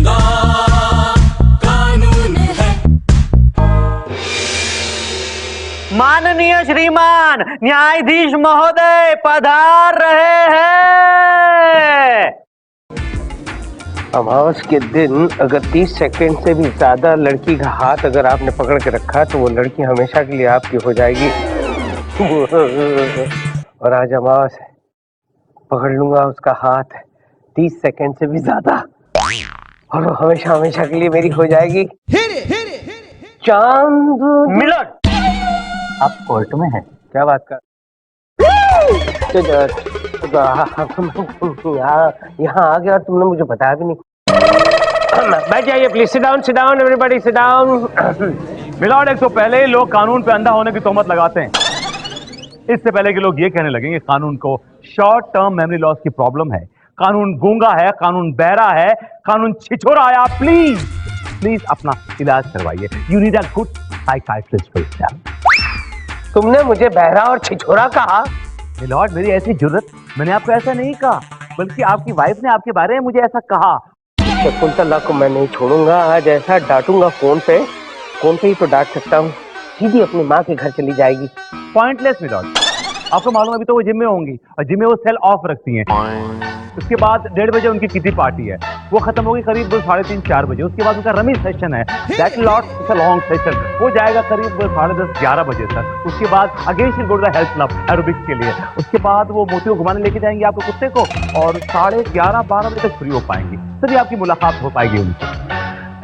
जिंदा कानून है। माननीय श्रीमान न्यायाधीश महोदय पधार रहे हैं। अमावस के दिन अगर 30 सेकंड से भी ज्यादा लड़की का हाथ अगर आपने पकड़ के रखा तो वो लड़की हमेशा के लिए आपकी हो जाएगी। और आज अमावस है, पकड़ लूंगा उसका हाथ 30 सेकंड से भी ज्यादा और वो हमेशा हमेशा के लिए मेरी हो जाएगी। चांद मिलट, आप कोर्ट में हैं? क्या बात कर यहाँ आ गया और तुमने मुझे बताया भी नहीं। बैठ जाइए please, sit down everybody sit down. Milord, एक तो पहले ही लोग कानून पे अंधा होने की तोहमत लगाते हैं। इससे पहले कि लोग ये कहने लगेंगे कानून को शॉर्ट टर्म मेमोरी लॉस की प्रॉब्लम है, कानून गूंगा है, कानून बहरा है, कानून छिछोरा है। आप प्लीज प्लीज अपना इलाज करवाइए। You need a good psychiatrist for yourself. तुमने मुझे बहरा और छिछोरा कहा? मिलॉर्ड, मेरी ऐसी जुर्रत, मैंने आपको ऐसा नहीं कहा, बल्कि आपकी वाइफ ने आपके बारे में मुझे ऐसा कहा। शकुंतला को मैं नहीं छोड़ूंगा, आज ऐसा डांटूंगा फोन पे ही तो डांट सकता हूँ, सीधी अपनी माँ के घर चली जाएगी। पॉइंटलेस मिलॉर्ड, आपको मालूम है अभी तो वो जिम में होंगी और जिम में वो सेल ऑफ रखती हैं। उसके बाद 1:30 बजे उनकी किटी पार्टी है, वो खत्म होगी करीब 3:30-4 बजे। उसके बाद उनका रमी सेशन है, दैट लॉट लॉन्ग सेशन, वो जाएगा करीब 10:30-11 बजे तक। उसके बाद again she go to the health club aerobics के लिए। उसके बाद वो मोतियों घुमाने लेके जाएंगे आपके कुत्ते को और 11:30-12 बजे तक फ्री हो पाएंगी, तभी आपकी मुलाकात हो पाएगी उनसे।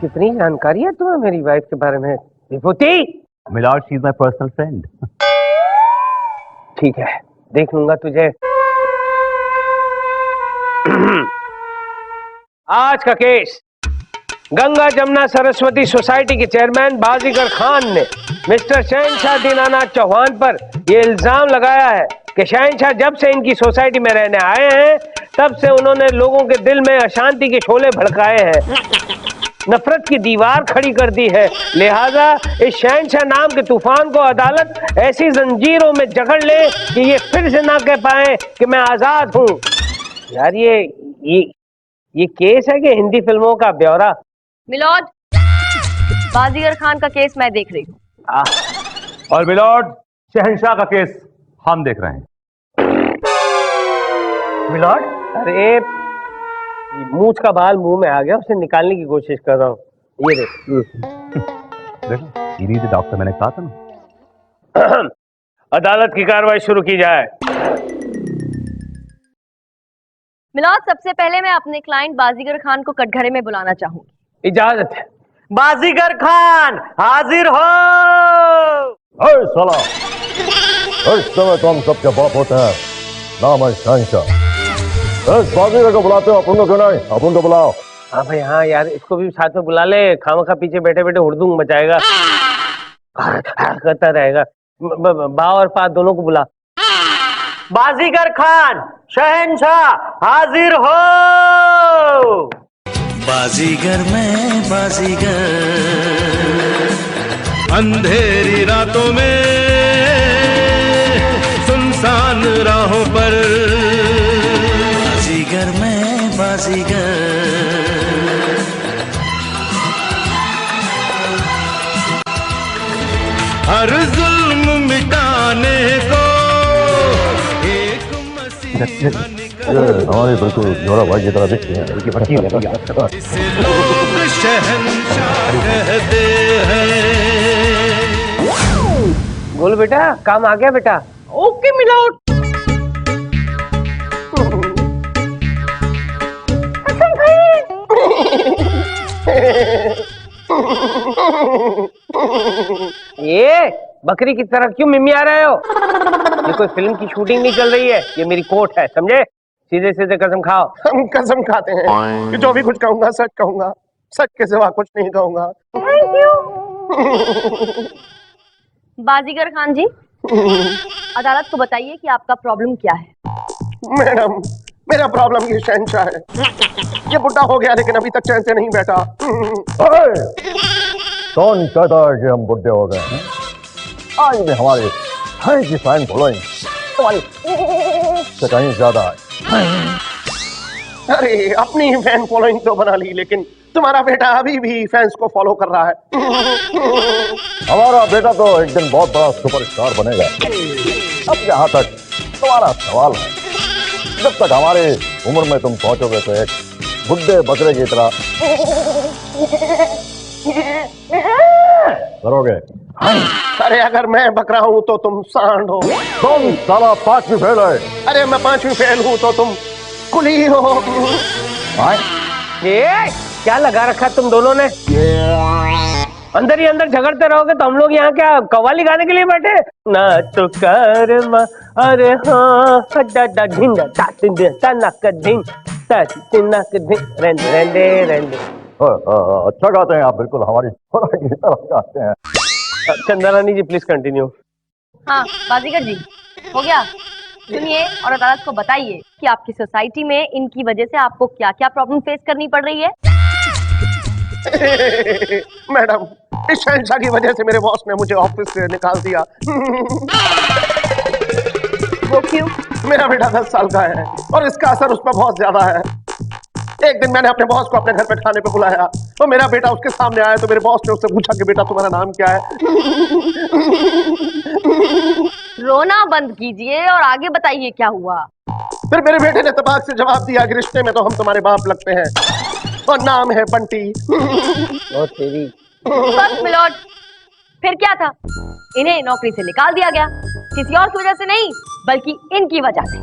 कितनी जानकारी है तुम्हें मेरी वाइफ के बारे में Vibhuti? Milord, she is my personal friend. ठीक है, देख लूंगा तुझे। आज का केस, गंगा जमुना सरस्वती सोसाइटी के चेयरमैन बाजीगर खान ने मिस्टर शहनशाह दीनानाथ चौहान पर यह इल्जाम लगाया है कि शहनशाह जब से इनकी सोसाइटी में रहने आए हैं तब से उन्होंने लोगों के दिल में अशांति के शोले भड़काए हैं, नफरत की दीवार खड़ी कर दी है। लिहाजा इस शहनशाह नाम के तूफान को अदालत ऐसी जंजीरों में जकड़ ले कि ये फिर से ना कह पाए कि मैं आजाद हूँ। यार ये केस है कि हिंदी फिल्मों का ब्यौरा? मिलॉर्ड, बाजीगर खान का केस मैं देख रही हूँ। और मिलॉर्ड, शहनशाह का केस हम देख रहे हैं। मिलॉर्ड, अरे मूंछ का बाल मुंह में आ गया, उसे निकालने की कोशिश कर रहा हूँ। ये देखो, डॉक्टर, मैंने कहा था ना। अदालत की कार्रवाई शुरू की जाए। मिलॉर्ड, सबसे पहले मैं अपने क्लाइंट बाजीगर खान को कटघरे में बुलाना चाहूंगी। इजाजत है। बाजीगर खान हाजिर हो। अरे साला, इस समय तो हम सबके बाप होते हैं, नाम है शहनशाह। इस बाजीगर को बुलाते हो, अपन को क्यों नहीं? अपन को बुलाओ। हाँ भाई हाँ यार, इसको भी साथ में बुला ले, खामखा पीछे बैठे बैठे हुड़दुंग मचाएगा, करता रहेगा। बा और पा दोनों को बुला। बाजीगर खान, शहनशाह हाजिर हो। बाजीगर में बाजीगर, अंधेरी रातों में सुनसान राहों पर, बाजीगर में बाजीगर, हर जुल्म मिटाने को एक मसीहा हमारे बिल्कुल जोरा भाई की तरह दिखते हैं। इसे लोग शहंशाह कहते हैं। बोल बेटा, काम आ गया बेटा? Okay milord. ये बकरी की तरह क्यों मिमिया रहे हो? ये कोई फिल्म की शूटिंग नहीं चल रही है, ये मेरी कोर्ट है, समझे? सीधे सीधे कसम खाओ। हम कसम खाते हैं कि जो भी कुछ कहूंगा सच कहूंगा, सच के सिवा कुछ नहीं कहूंगा। बाजीगर खान जी, अदालत को बताइए कि आपका प्रॉब्लम क्या है। मैडम, मेरा प्रॉब्लम ये शहनशाह है। ये बुढ़ा हो गया लेकिन अभी तक चैन से नहीं बैठा। कौन कहता है कि हम बुढ़े हो गए हैं? आज भी हमारे हाई की फाइन फॉलोइंग तुम्हारी से कहीं ज्यादा है। अरे अपनी फैन फॉलोइंग तो बना ली, लेकिन तुम्हारा बेटा अभी भी फैंस को फॉलो कर रहा है। हमारा बेटा तो एक दिन बहुत बड़ा सुपरस्टार बनेगा। अब यहाँ तक तुम्हारा सवाल है, जब तक हमारी उम्र में तुम पहुंचोगे तो एक बुड्ढे बकरे की तरह करोगे। अरे अगर मैं बकरा हूँ तो तुम सांड हो। तुम साला 5वीं फेल है। अरे मैं 5वीं फेल हूँ तो तुम कुली हो। ये क्या लगा रखा तुम दोनों ने? अंदर ही अंदर झगड़ते रहोगे तो हम लोग यहाँ क्या कव्वाली गाने के लिए बैठे? ना तो कर अरे हाँ अच्छा गाते हैं आप, बिल्कुल हमारी की तरह गाते हैं। चंदा रानी जी प्लीज कंटिन्यू। हाँ बाजीगर जी, हो गया। सुनिए और अदालत को बताइए कि आपकी सोसाइटी में इनकी वजह से आपको क्या क्या प्रॉब्लम फेस करनी पड़ रही है। मैडम, इस शहंशाह की वजह से मेरे बॉस ने मुझे ऑफिस से निकाल दिया। वो क्यों? मेरा बेटा 10 साल का है और इसका असर उस पर बहुत ज्यादा है। एक दिन मैंने अपने बॉस को अपने घर पे खाने पे बुलाया तो मेरा बेटा उसके सामने आया तो मेरे बॉस ने उससे पूछा कि बेटा तुम्हारा नाम क्या है? रोना बंद कीजिए और आगे बताइए क्या हुआ। फिर मेरे बेटे ने तबाक से जवाब दिया कि रिश्ते में तो हम तुम्हारे बाप लगते हैं और नाम है बंटी। ओ तेरी। बस मिलोड, फिर क्या था? इन्हें नौकरी से निकाल दिया गया, किसी और की वजह से नहीं बल्कि इनकी वजह से।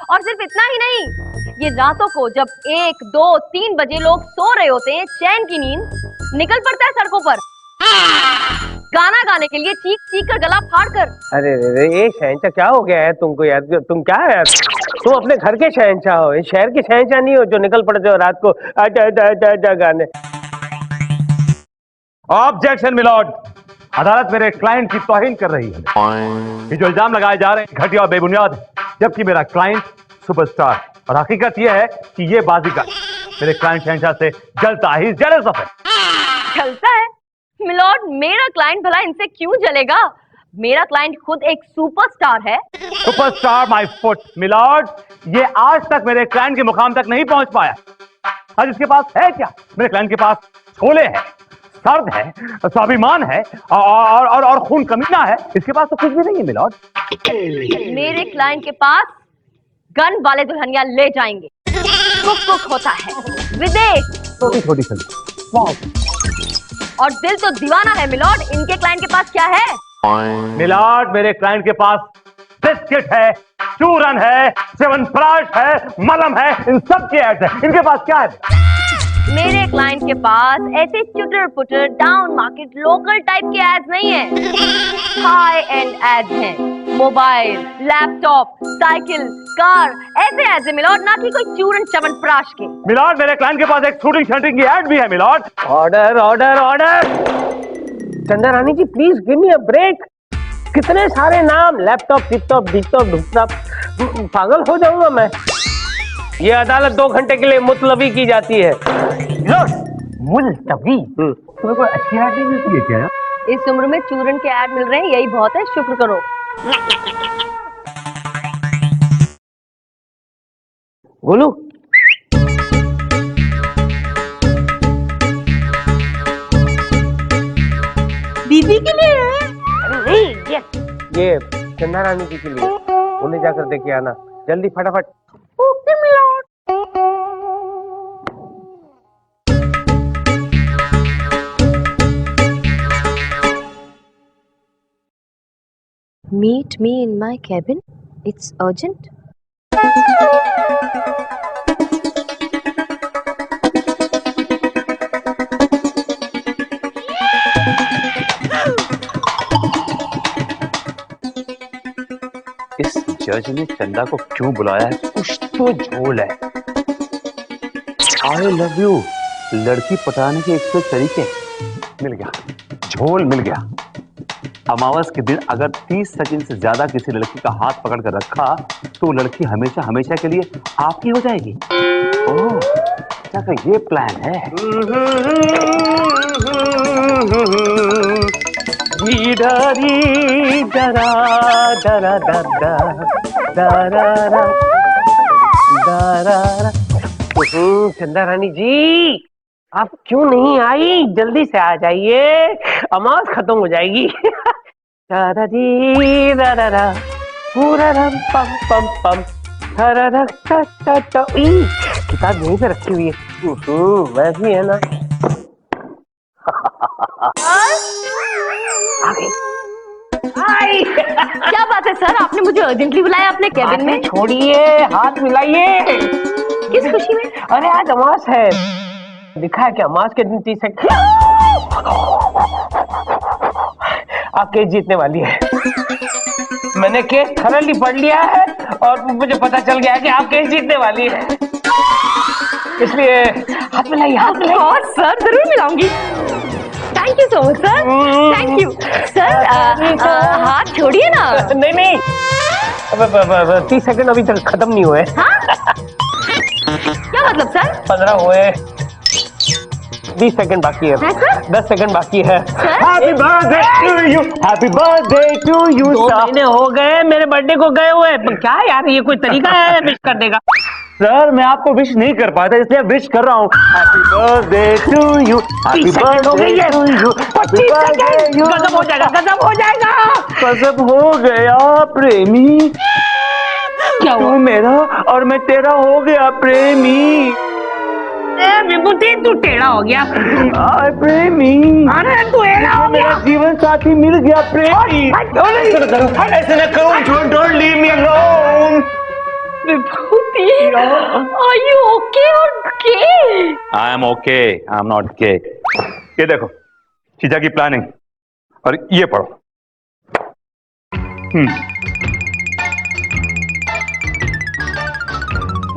और सिर्फ इतना ही नहीं, ये रातों को जब 1, 2, 3 बजे लोग सो रहे होते हैं, चैन की नींद, निकल पड़ता है सड़कों पर गाना गाने के लिए, चीख चीख कर गला फाड़ कर। अरे रे ये शहंशाह क्या हो गया है तुमको यार? तुम क्या है यार? तुम अपने घर के शहंशाह हो, इस शहर के शहंशाह नहीं हो जो निकल पड़ते हो रात को आजा आजा आजा आजा गाने। ऑब्जेक्शन मिलॉर्ड, अदालत मेरे क्लाइंट की तौहीन कर रही है। ये जो इल्जाम लगाए जा रहे हैं घटिया और बेबुनियाद है, जबकि मेरा क्लाइंट सुपरस्टार। और हकीकत यह है कि ये बाजीगर मेरे क्लाइंट शहंशाह से जलता है, जेलस ऑफ इट। जलता है? मिलॉर्ड, मेरा क्लाइंट भला इनसे क्यों जलेगा? मेरा क्लाइंट खुद एक सुपरस्टार है। सुपरस्टार माय फुट मिलॉर्ड, ये आज तक मेरे क्लाइंट के मुकाम तक नहीं पहुंच पाया। आज इसके पास है क्या? मेरे क्लाइंट के पास छोले हैं, सर्द है, स्वाभिमान है और खून कमीना है। इसके पास तो कुछ भी नहीं है मिलॉर्ड। मेरे क्लाइंट के पास गन वाले दुल्हनिया ले जाएंगे। कुक होता है, विदेश, छोटी छोटी सली, और दिल तो दीवाना है मिलॉर्ड। इनके क्लाइंट के पास क्या है? मिलॉर्ड, मेरे क्लाइंट के पास बिस्किट है, चूरन है, च्यवनप्राश है, मलम है, इन सब के एड्स है। इनके पास क्या है? मेरे क्लाइंट के पास ऐसे चुटर पुटर डाउन मार्केट लोकल टाइप के एड्स नहीं है, हाई एंड एड्स हैं। मोबाइल, लैपटॉप, साइकिल, कार, ऐसे एड्स है मिलॉर्ड, ना कि कोई चूरन च्यवनप्राश के। मिलॉर्ड, मेरे क्लाइंट के पास एक शूटिंग शूटिंग की एड भी है milord. Order order order. Chanda Rani ji please give me a break. कितने सारे नाम, लैपटॉप, टिपटॉप, डिपटॉप, डुपटॉप, पागल हो जाऊंगा मैं। ये अदालत 2 घंटे के लिए मुतलबी की जाती है। मुलतवी? तुम्हें कोई अच्छी एड नहीं मिलती है क्या? इस उम्र में चूरन के ऐड मिल रहे हैं, यही बहुत है, शुक्र करो। गोलू, बीबी के लिए है? नहीं, ये चंदा रानी जी के लिए। उन्हें जाकर देखे आना जल्दी, फटाफट। Okay milord. Meet me in my cabin. It's urgent. इस जज ने चंदा को क्यों बुलाया है? कुछ तो झोल है। आई लव यू, लड़की पटाने के 100 तरीके। मिल गया, झोल मिल गया। अमावस के दिन अगर 30 सेकंड से ज्यादा किसी लड़की का हाथ पकड़ कर रखा तो वो लड़की हमेशा हमेशा के लिए आपकी हो जाएगी। ओह, क्या ये प्लान है? चंदा रानी जी, आप क्यों नहीं आई? जल्दी से आ जाइए, आवाज खत्म हो जाएगी। दादादी दादादा, पूररम पम पम पम, थररक टा टा टा। ई, किताब यहीं पे रखी हुई है। वैसी है ना। आ गई। आई। क्या बात है सर, आपने मुझे अर्जेंटली बुलाया अपने कैबिन में? छोड़िए, हाथ मिलाइए। किस खुशी में? अरे आज अमास है, दिखा है कि अमास के दिन 30 सेकंड आप केस जीतने वाली है। मैंने केस थरली पढ़ लिया है और मुझे पता चल गया है कि आप केस जीतने वाली है, इसलिए हाथ मिलाइए, हाथ मिलाइए। और सर जरूर मिलाऊंगी। Thank you so much sir, thank you sir. हाथ छोड़िए ना। नहीं नहीं, 30 सेकंड अभी तक खत्म नहीं हुए। हाँ? क्या मतलब सर? 15 हुए, 20 सेकंड बाकी है, है सर? 10 सेकंड बाकी है। Happy birthday to you, happy birthday to you. 2 महीने हो गए मेरे बर्थडे को गए हुए, क्या यार ये कोई तरीका है विश करने का? सर मैं आपको विश नहीं कर पाया था, इसलिए विश कर रहा हूँ। Happy birthday to you, happy 30 second हो गई बर्थडे है। टू यू, 25 सेकंड, गजब हो जाएगा, गजब हो जाएगा। गजब हो गया प्रेमी, क्या तू हुआ? मेरा और मैं तेरा हो गया प्रेमी। विभूति तू टेढ़ा हो गया। आय प्रेमी, अरे तू टेढ़ा हो मेरा गया। जीवन साथी मिल गया प्रेमी। ऐसे न करो, don't leave me alone. Vibhuti, are you okay और के? I am okay, I am not okay. ये देखो चीजा की प्लानिंग, और ये पढ़ो।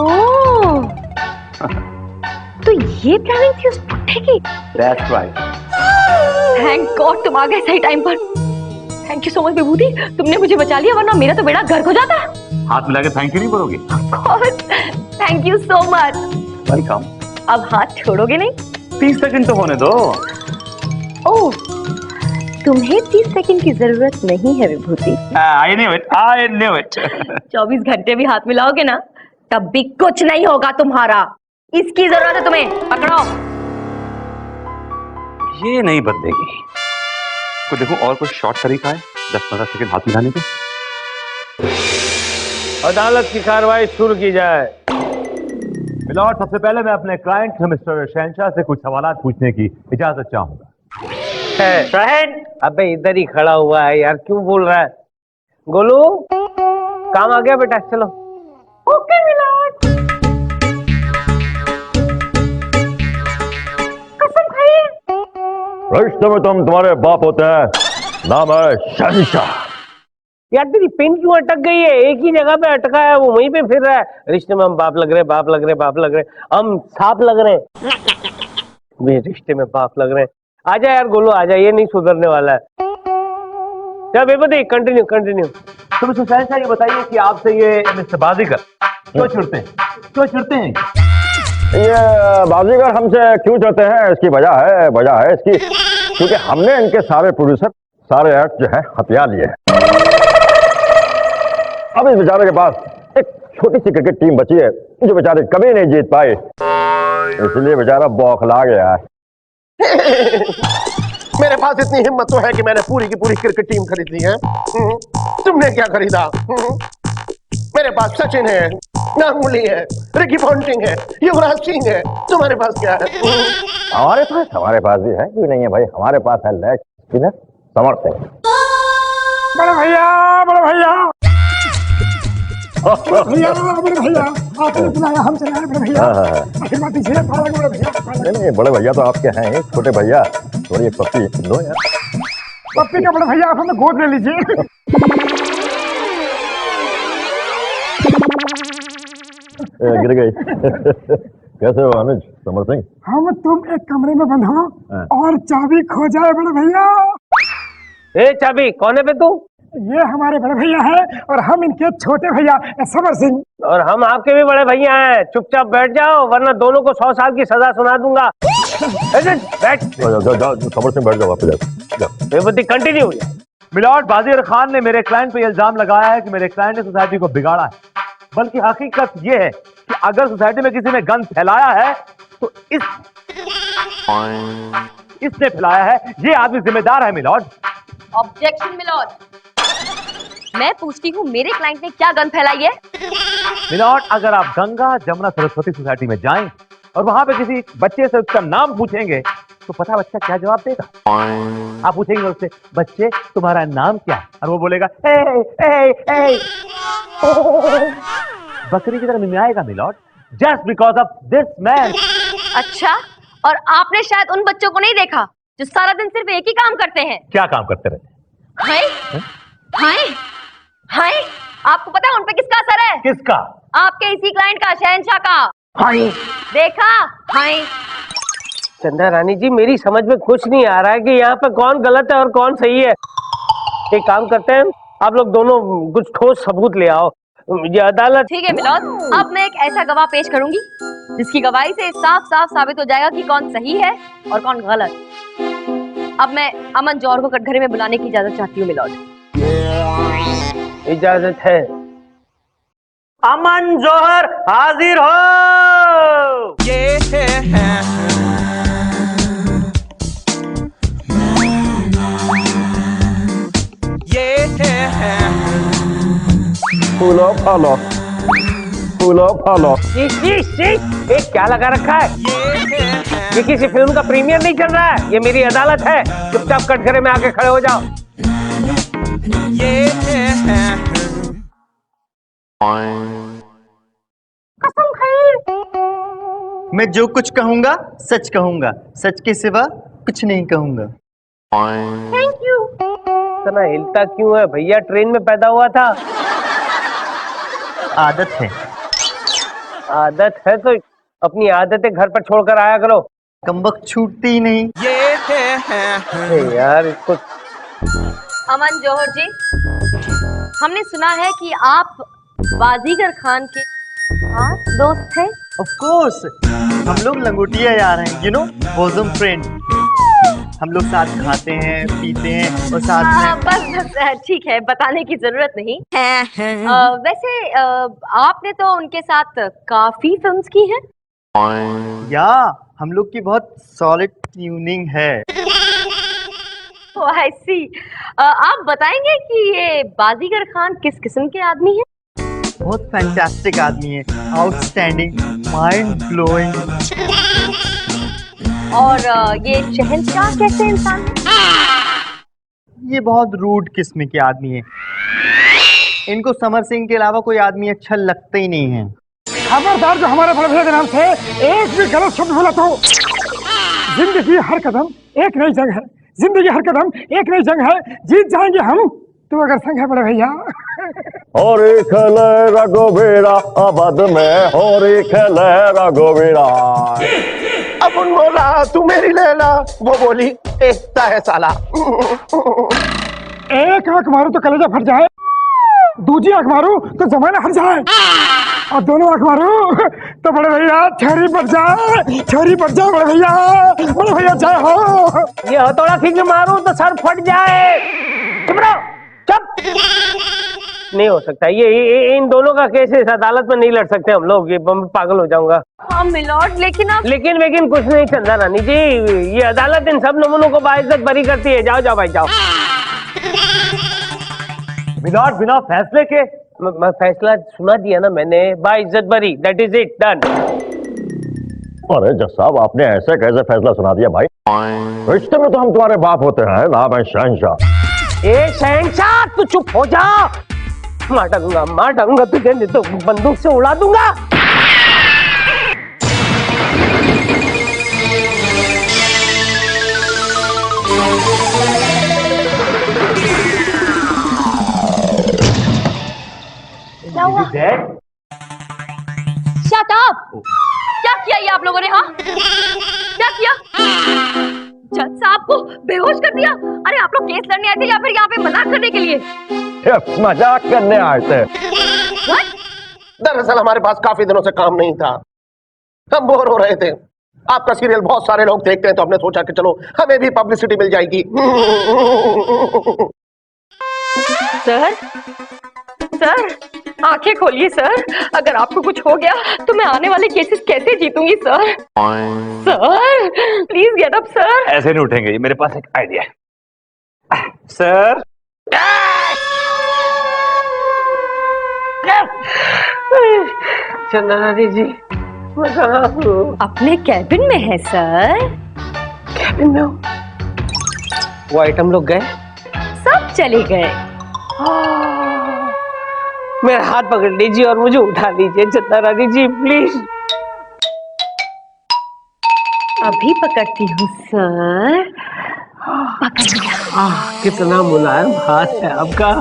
ओह, तो ये प्लानिंग थी उस पुट्ठे की। That's right. थैंक गॉड तुम आ गए सही टाइम पर। थैंक यू सो मच विभूति, तुमने मुझे बचा लिया, वरना मेरा तो बेड़ा गर्क हो जाता। हाथ मिला के थैंक यू नहीं बोलोगे? Thank you so much. Welcome. अब हाथ छोड़ोगे नहीं? 30 सेकंड तो होने दो। ओह, तुम्हें 30 सेकंड की जरूरत नहीं है Vibhuti. I knew it, I knew it. 24 घंटे भी हाथ मिलाओगे ना, तब भी कुछ नहीं होगा तुम्हारा। इसकी जरूरत है तुम्हें, पकड़ो। ये नहीं बदलेगी। को देखो और कोई शॉर्ट तरीका है 10-15 सेकंड हाथ मिलाने का? अदालत की कार्रवाई शुरू की जाए। मिलॉर्ड, सबसे पहले मैं अपने क्लाइंट मिस्टर शहनशाह से कुछ सवालात पूछने की इजाजत चाहूंगा। शहन, अबे इधर ही खड़ा हुआ है यार, क्यों बोल रहा है? गोलू, काम आ गया बेटा, चलो। Okay milord. कसम खाइए। रिश्ते में तुम तुम्हारे बाप होते हैं, नाम है शहनशाह। यार तेरी पेन क्यों अटक गई है? एक ही जगह पे अटका है, वो वहीं पे फिर रहा है। रिश्ते में हम बाप लग रहे, बाप लग रहे, बाप लग रहे, हम सांप लग रहे हैं। वे रिश्ते में बाप लग रहे हैं। आजा यार गोलू, आजा, ये नहीं सुधरने वाला है। चल बेबदी, कंटिन्यू कंटिन्यू। तो मिस्टर शहनशाह ये बताइए कि आपसे ये मिस्टर बाजीगर क्यों चिढ़ते हैं? क्यों चिढ़ते हैं? ये बाजीगर हमसे क्यों चाहते हैं, इसकी वजह है इसकी, क्योंकि हमने इनके सारे प्रोड्यूसर, सारे एक्ट जो है हथियार लिए हैं। अब इस बेचारे के पास एक छोटी सी क्रिकेट टीम बची है जो बेचारे कभी नहीं जीत पाए, इसलिए बेचारा बौखला गया है। मेरे पास इतनी हिम्मत तो है कि मैंने पूरी की पूरी क्रिकेट टीम खरीद ली है। तुमने क्या खरीदा? मेरे पास सचिन है, गांगुली है, रिकी पॉन्टिंग है, युवराज सिंह है। तुम्हारे पास क्या है? हमारे पास भी है, क्यों नहीं है भाई, हमारे पास है लेग स्पिनर समर सिंह। बड़े भैया, बड़े भैया, बड़े भैया, आपने बुलाया, हम चलाए बड़े भैया। आशीर्वाद दीजिए, बड़े भैया। नहीं बड़े भैया तो आपके हैं ही, छोटे भैया थोड़ी एक पप्पी दो यार। पप्पी का बड़े भैया, आप हमें गोद ले लीजिए। गिर गई। कैसे हो अनुज समर सिंह? हम तुम एक कमरे में बंद हो और चाबी खो जाए बड़े भैया। ए चाबी, कौन है बे तू? ये हमारे बड़े भैया हैं और हम इनके छोटे भैया समर सिंह। और हम आपके भी बड़े भैया हैं। चुपचाप बैठ जाओ, वरना दोनों को 100 साल की सजा सुना दूंगा। बैठ। समर सिंह बैठ जाओ, वापस जाओ। बेबदी, कंटिन्यू। मिलॉर्ड, बाजीगर खान ने मेरे क्लाइंट पे इल्जाम लगाया है कि मेरे क्लाइंट ने सोसाइटी को बिगाड़ा है, बल्कि हकीकत ये है कि अगर सोसाइटी में किसी ने गन फैलाया है तो इसने फैलाया है, ये आदमी जिम्मेदार है मिलॉर्ड। ऑब्जेक्शन मिलॉर्ड, मैं पूछती हूँ मेरे क्लाइंट ने क्या गन फैलाई है? मिलॉर्ड, अगर आप गंगा जमुना सरस्वती सोसाइटी में जाएं और वहां पे किसी बच्चे से उसका नाम पूछेंगे तो पता बच्चा क्या जवाब देगा? आप पूछेंगे उससे, बच्चे तुम्हारा नाम क्या है? और वो बोलेगा ए, ए, ए। बकरी की तरह मिमियाएगा milord, just because of this man. अच्छा, और आपने शायद उन बच्चों को नहीं देखा जो सारा दिन सिर्फ एक ही काम करते हैं। क्या काम करते रहते? हाय हाय हाय, आपको पता है उन पे किसका असर है? किसका? आपके इसी क्लाइंट का, शहंशाह का। हाय देखा? हाय। चंदा रानी जी, मेरी समझ में कुछ नहीं आ रहा है कि यहाँ पे कौन गलत है और कौन सही है। एक काम करते हैं, आप लोग दोनों कुछ ठोस सबूत ले आओ, ये अदालत। ठीक है मिलॉर्ड, अब मैं एक ऐसा गवाह पेश करूंगी जिसकी गवाही से साफ साफ साबित हो जाएगा कि कौन सही है और कौन गलत। अब मैं अमन जौहर को कटघरे में बुलाने की इजाजत चाहती हूँ मिलॉर्ड। इजाजत है। अमन जौहर हाजिर हो। फूलो फालो, फूलो फालो। ये क्या लगा रखा है? ये किसी फिल्म का प्रीमियर नहीं चल रहा है, ये मेरी अदालत है। चुपचाप कटघरे में आके खड़े हो जाओ। कसम खाई, मैं जो कुछ कहूंगा सच कहूंगा, सच के सिवा कुछ नहीं कहूंगा। Thank you. इतना हिलता क्यों है भैया? ट्रेन में पैदा हुआ था? आदत है। आदत है तो अपनी आदतें घर पर छोड़कर आया करो। कमबख्त छूटती ही नहीं। अरे यार इसको। अमन जौहर जी, हमने सुना है कि आप बाजीगर खान के खास दोस्त थे। ऑफ कोर्स, हम लोग लंगोटिया यार हैं, यू नो, बोसम फ्रेंड। हम लोग साथ खाते हैं, पीते हैं और साथ में। बस ठीक है, बताने की जरूरत नहीं। वैसे आपने तो उनके साथ काफी फिल्म्स की हैं। या हम लोग की बहुत सॉलिड ट्यूनिंग है। आई सी। आप बताएंगे कि ये बाजीगर खान किस किस्म के आदमी हैं? बहुत फैंटास्टिक आदमी है, आउटस्टैंडिंग, माइंड ब्लोइंग। और ये शहंशाह कैसे इंसान है? ये बहुत रूड किस्म के आदमी है। इनको समर सिंह के अलावा कोई आदमी अच्छा लगता ही नहीं है। खबरदार, जो हमारे बड़े भैया के नाम से एक भी गलत शब्द बोला तो जिंदगी हर कदम एक नई जंग है। जिंदगी हर कदम एक नई जंग है, जीत जाएंगे हम, तो अगर संग है बड़े भैया। और खेले रघुवीरा आबाद में, और खेले रघुवीरा। अपन बोला तू मेरी लैला, वो बोली एकता है साला। एक आंख मारू तो कलेजा फट जाए, दूसरी आंख मारू तो जमाना हट जाए, और दोनों आंख मारू तो बड़े भैया छोरी पड़ जाए, छोरी पड़ जाए बड़े भैया। बड़े भैया जय हो। ये हथौड़ा खींच के मारूं तो सर फट जाए। चुप रहो, चुप। नहीं हो सकता ये इन दोनों का केस इस अदालत में नहीं लड़ सकते हम लोग। ये पागल हो जाऊंगा। हाँ मिलॉर्ड, लेकिन आप। लेकिन कुछ नहीं चंदा रानी जी, ये अदालत इन सब नमूनों को बाइज्जत बरी करती है। जाओ जाओ भाई जाओ। मिलॉर्ड, बिना फैसले के। मैं फैसला सुना दिया ना मैंने, बाइज्जत बरी, दैट इज इट, डन। अरे जज साहब, आपने ऐसे कैसे फैसला सुना दिया भाई? रिश्ते में तो हम तुम्हारे बाप होते हैं, नाम है शहंशाह। ए शहंशाह, तू चुप हो जा। मार डालूंगा तुझे, नहीं तो बंदूक से उड़ा दूंगा। क्या हुआ? Shut up! क्या किया ये आप लोगों ने? हाँ, क्या किया? जज साहब को बेहोश कर दिया। अरे आप लोग केस लड़ने आए थे या फिर यहाँ पे मजाक करने के लिए? मजाक करने आए थे। दरअसल हमारे पास काफी दिनों से काम नहीं था, हम बोर हो रहे थे। आपका सीरियल बहुत सारे लोग देखते हैं, तो हमने सोचा कि चलो हमें भी पब्लिसिटी मिल जाएगी। सर, आंखें खोलिए सर, अगर आपको कुछ हो गया तो मैं आने वाले केसेस कैसे जीतूंगी sir? Sir please get up sir. ऐसे नहीं उठेंगे, मेरे पास एक आइडिया है। सर चंदा रानी जी, मैं कहाँ हूँ? अपने कैबिन में है सर। कैबिन में हूँ? वो आइटम लोग गए? सब चले गए। मेरा हाथ पकड़ लीजिए और मुझे उठा लीजिए चंदा रानी जी, प्लीज। अभी पकड़ती हूँ सर। पकड़ लिया। कितना मुलायम हाथ है आपका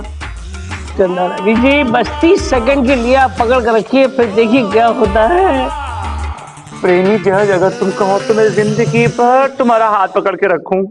चंदा रानी जी। बस 30 सेकंड के लिए आप पकड़ कर रखिए, फिर देखिए क्या होता है। प्रेमी जहाज, अगर तुम कहो तो मैं जिंदगी भर तुम्हारा हाथ पकड़ के रखूं।